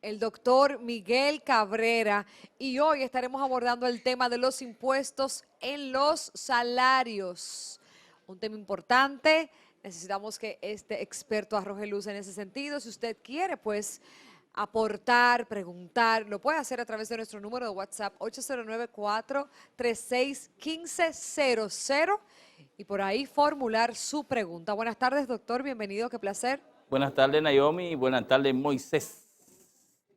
el doctor Miguel Cabrera, y hoy estaremos abordando el tema de los impuestos en los salarios. Un tema importante, necesitamos que este experto arroje luz en ese sentido. Si usted quiere, pues, aportar, preguntar, lo puede hacer a través de nuestro número de WhatsApp 809-436-1500 y por ahí formular su pregunta. Buenas tardes, doctor, bienvenido, qué placer. Buenas tardes, Naomi, y buenas tardes, Moisés.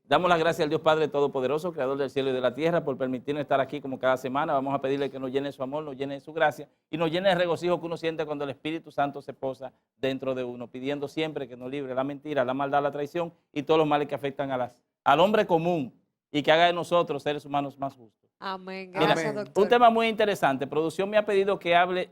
Damos las gracias al Dios Padre Todopoderoso, Creador del cielo y de la tierra, por permitirnos estar aquí como cada semana. Vamos a pedirle que nos llene su amor, nos llene de su gracia y nos llene de regocijo que uno siente cuando el Espíritu Santo se posa dentro de uno, pidiendo siempre que nos libre la mentira, la maldad, la traición y todos los males que afectan al hombre común y que haga de nosotros seres humanos más justos. Amén, Mira, gracias, doctor. un tema muy interesante. Producción me ha pedido que hable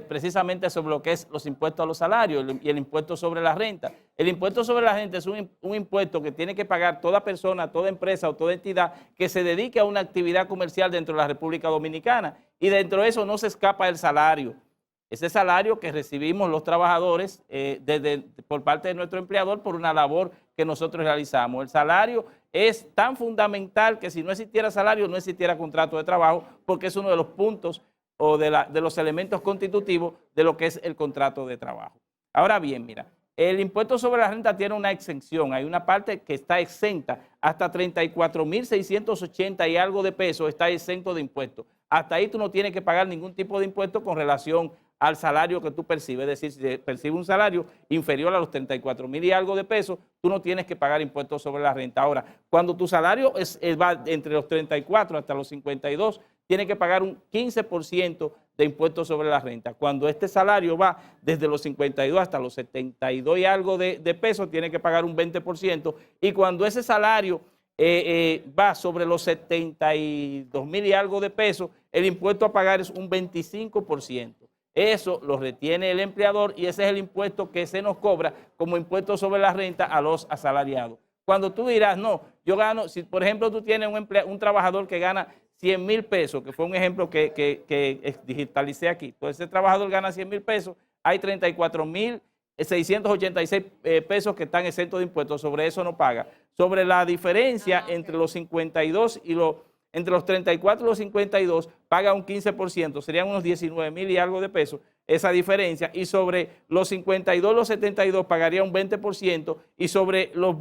precisamente sobre lo que es los impuestos a los salarios y el impuesto sobre la renta. El impuesto sobre la renta es un impuesto que tiene que pagar toda persona, toda empresa o toda entidad que se dedique a una actividad comercial dentro de la República Dominicana. Y dentro de eso no se escapa el salario. Ese salario que recibimos los trabajadores por parte de nuestro empleador por una labor que nosotros realizamos. El salario es tan fundamental que si no existiera salario no existiera contrato de trabajo, porque es uno de los puntos o de los elementos constitutivos de lo que es el contrato de trabajo. Ahora bien, mira, el impuesto sobre la renta tiene una exención. Hay una parte que está exenta, hasta 34.680 y algo de pesos está exento de impuestos. Hasta ahí tú no tienes que pagar ningún tipo de impuesto con relación al salario que tú percibes. Es decir, si percibes un salario inferior a los 34.000 y algo de pesos, tú no tienes que pagar impuestos sobre la renta. Ahora, cuando tu salario va entre los 34 hasta los 52, tienes que pagar un 15% de impuestos sobre la renta. Cuando este salario va desde los 52 hasta los 72 y algo de pesos, tienes que pagar un 20%. Y cuando ese salario va sobre los 72.000 y algo de pesos, el impuesto a pagar es un 25%. Eso lo retiene el empleador y ese es el impuesto que se nos cobra como impuesto sobre la renta a los asalariados. Cuando tú dirás, no, yo gano, si por ejemplo tú tienes un trabajador que gana 100.000 pesos, que fue un ejemplo que digitalicé aquí, entonces ese trabajador gana 100.000 pesos, hay 34.686 pesos que están exentos de impuestos, sobre eso no paga. Sobre la diferencia entre los 52 y entre los 34 y los 52 paga un 15%, serían unos 19.000 y algo de pesos, esa diferencia, y sobre los 52 y los 72 pagaría un 20%, y sobre los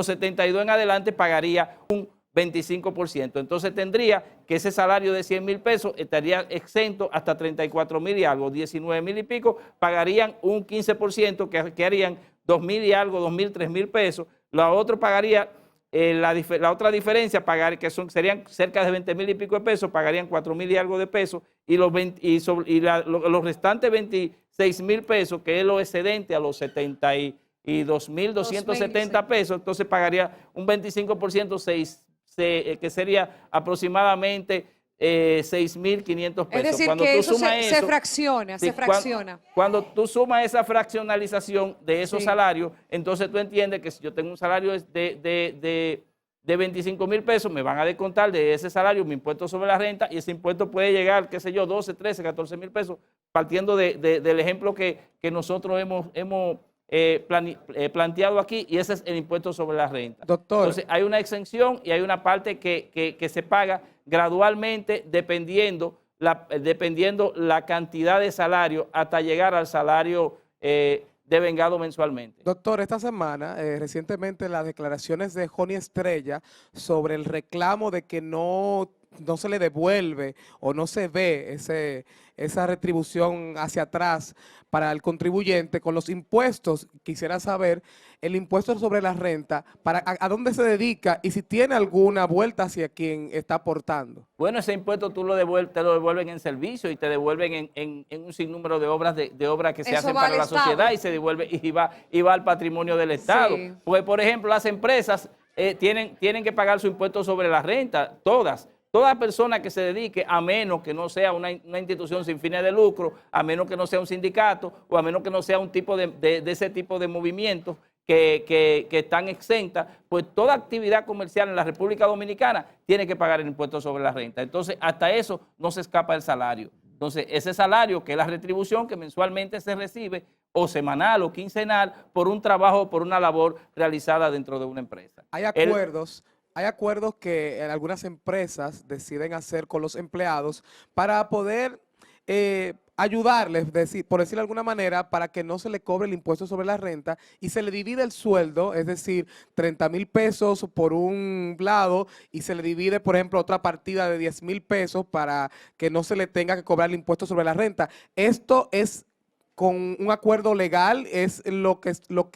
72 en adelante pagaría un 25%. Entonces tendría que ese salario de 100.000 pesos estaría exento hasta 34.000 y algo, 19.000 y pico pagarían un 15%, que harían 2.000 y algo, 2.000, 3.000 pesos. La otra pagaría, la otra diferencia, serían cerca de 20.000 y pico de pesos, pagarían 4.000 y algo de pesos, y los restantes 26.000 pesos, que es lo excedente a los 72.270 pesos, entonces pagaría un 25%, que sería aproximadamente 6.500 pesos. Es decir, cuando que tú eso sumas se fracciona, sí, se fracciona. Cuando tú sumas esa fraccionalización de esos salarios, entonces tú entiendes que si yo tengo un salario de 25.000 pesos, me van a descontar de ese salario mi impuesto sobre la renta, y ese impuesto puede llegar, qué sé yo, 12, 13, 14.000 pesos, partiendo del ejemplo que nosotros hemos planteado aquí, y ese es el impuesto sobre la renta. Doctor. Entonces hay una exención y hay una parte que se paga gradualmente dependiendo la cantidad de salario hasta llegar al salario devengado mensualmente. Doctor, esta semana, recientemente las declaraciones de Joni Estrella sobre el reclamo de que no se le devuelve o no se ve esa retribución hacia atrás para el contribuyente con los impuestos. Quisiera saber el impuesto sobre la renta, a dónde se dedica y si tiene alguna vuelta hacia quien está aportando. Bueno, ese impuesto tú te lo devuelven en servicio y te devuelven en un sinnúmero de obras que se hacen para la sociedad, y se devuelve y va al patrimonio del Estado. Sí. Pues, por ejemplo, las empresas tienen que pagar su impuesto sobre la renta, todas. Toda persona que se dedique, a menos que no sea una institución sin fines de lucro, a menos que no sea un sindicato, o a menos que no sea un tipo de ese tipo de movimientos que están exentas, pues toda actividad comercial en la República Dominicana tiene que pagar el impuesto sobre la renta. Entonces, hasta eso no se escapa el salario. Entonces, ese salario, que es la retribución que mensualmente se recibe, o semanal o quincenal por un trabajo, por una labor realizada dentro de una empresa. Hay acuerdos que algunas empresas deciden hacer con los empleados para poder ayudarles, por decirlo de alguna manera, para que no se le cobre el impuesto sobre la renta y se le divide el sueldo, es decir, 30,000 pesos por un lado y se le divide, por ejemplo, otra partida de 10,000 pesos para que no se le tenga que cobrar el impuesto sobre la renta. Esto es con un acuerdo legal, es lo que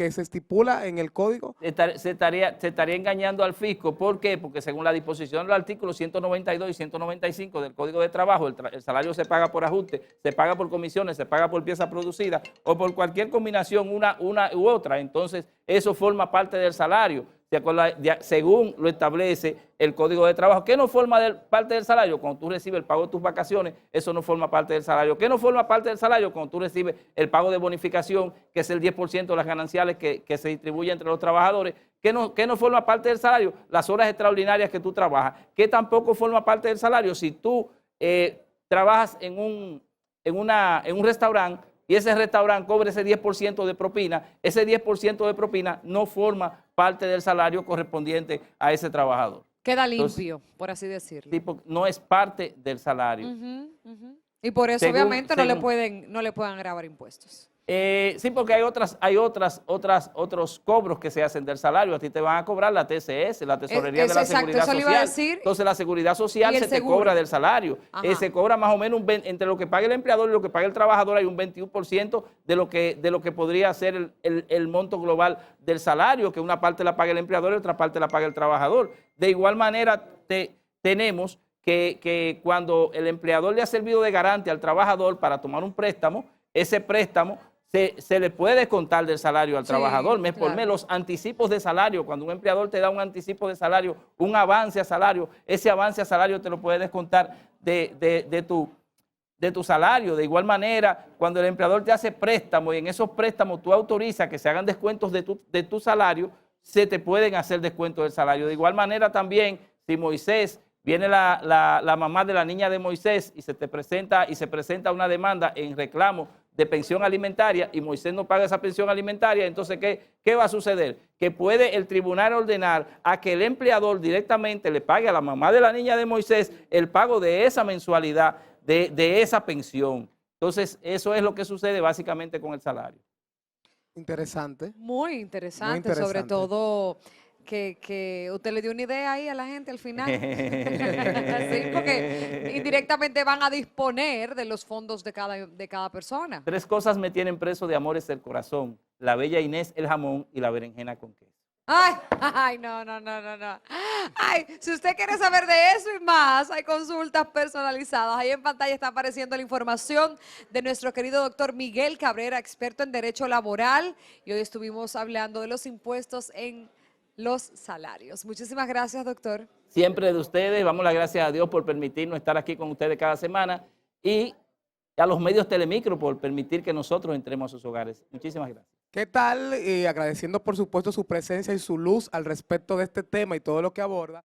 se estipula en el código. Se estaría engañando al fisco. ¿Por qué? Porque según la disposición del artículo 192 y 195 del Código de Trabajo, el salario se paga por ajuste, se paga por comisiones, se paga por pieza producida o por cualquier combinación, una u otra. Entonces, eso forma parte del salario, según lo establece el Código de Trabajo. ¿Qué no forma parte del salario? Cuando tú recibes el pago de tus vacaciones, eso no forma parte del salario. ¿Qué no forma parte del salario? Cuando tú recibes el pago de bonificación, que es el 10% de las gananciales que se distribuye entre los trabajadores. ¿Qué no forma parte del salario? Las horas extraordinarias que tú trabajas. ¿Qué tampoco forma parte del salario? Si tú trabajas en un restaurante, y ese restaurante cobra ese 10% de propina, ese 10% de propina no forma parte del salario correspondiente a ese trabajador. Queda limpio, por así decirlo. No es parte del salario. Y por eso, obviamente, no le pueden grabar impuestos. Sí, porque hay otros cobros que se hacen del salario. A ti te van a cobrar la TCS, la Tesorería de la Seguridad eso le iba a Social. decir. Entonces la Seguridad Social se te seguro. cobra del salario. Se cobra más o menos entre lo que paga el empleador y lo que paga el trabajador hay un 21% de lo que podría ser el monto global del salario, que una parte la paga el empleador y otra parte la paga el trabajador. De igual manera tenemos que cuando el empleador le ha servido de garante al trabajador para tomar un préstamo, ese préstamo se le puede descontar del salario al trabajador mes por mes. Los anticipos de salario, cuando un empleador te da un anticipo de salario, un avance a salario, ese avance a salario te lo puede descontar de tu salario. De igual manera, cuando el empleador te hace préstamo y en esos préstamos tú autorizas que se hagan descuentos de tu salario, se te pueden hacer descuentos del salario. De igual manera también, si Moisés, viene la mamá de la niña de Moisés y se presenta una demanda en reclamo de pensión alimentaria y Moisés no paga esa pensión alimentaria, entonces ¿qué va a suceder? Que puede el tribunal ordenar a que el empleador directamente le pague a la mamá de la niña de Moisés el pago de esa mensualidad, de esa pensión. Entonces, eso es lo que sucede básicamente con el salario. Interesante. Muy interesante, sobre todo que usted le dio una idea ahí a la gente al final. Sí, porque indirectamente van a disponer de los fondos de cada persona. 3 cosas me tienen preso de amores del corazón: la bella Inés, el jamón y la berenjena con queso. Ay, no. Ay, si usted quiere saber de eso y más, hay consultas personalizadas. Ahí en pantalla está apareciendo la información de nuestro querido doctor Miguel Cabrera, experto en Derecho Laboral. Y hoy estuvimos hablando de los impuestos en los salarios. Muchísimas gracias, doctor. Siempre de ustedes, vamos las gracias a Dios por permitirnos estar aquí con ustedes cada semana y a los medios Telemicro por permitir que nosotros entremos a sus hogares. Muchísimas gracias. ¿Qué tal? Y agradeciendo por supuesto su presencia y su luz al respecto de este tema y todo lo que aborda.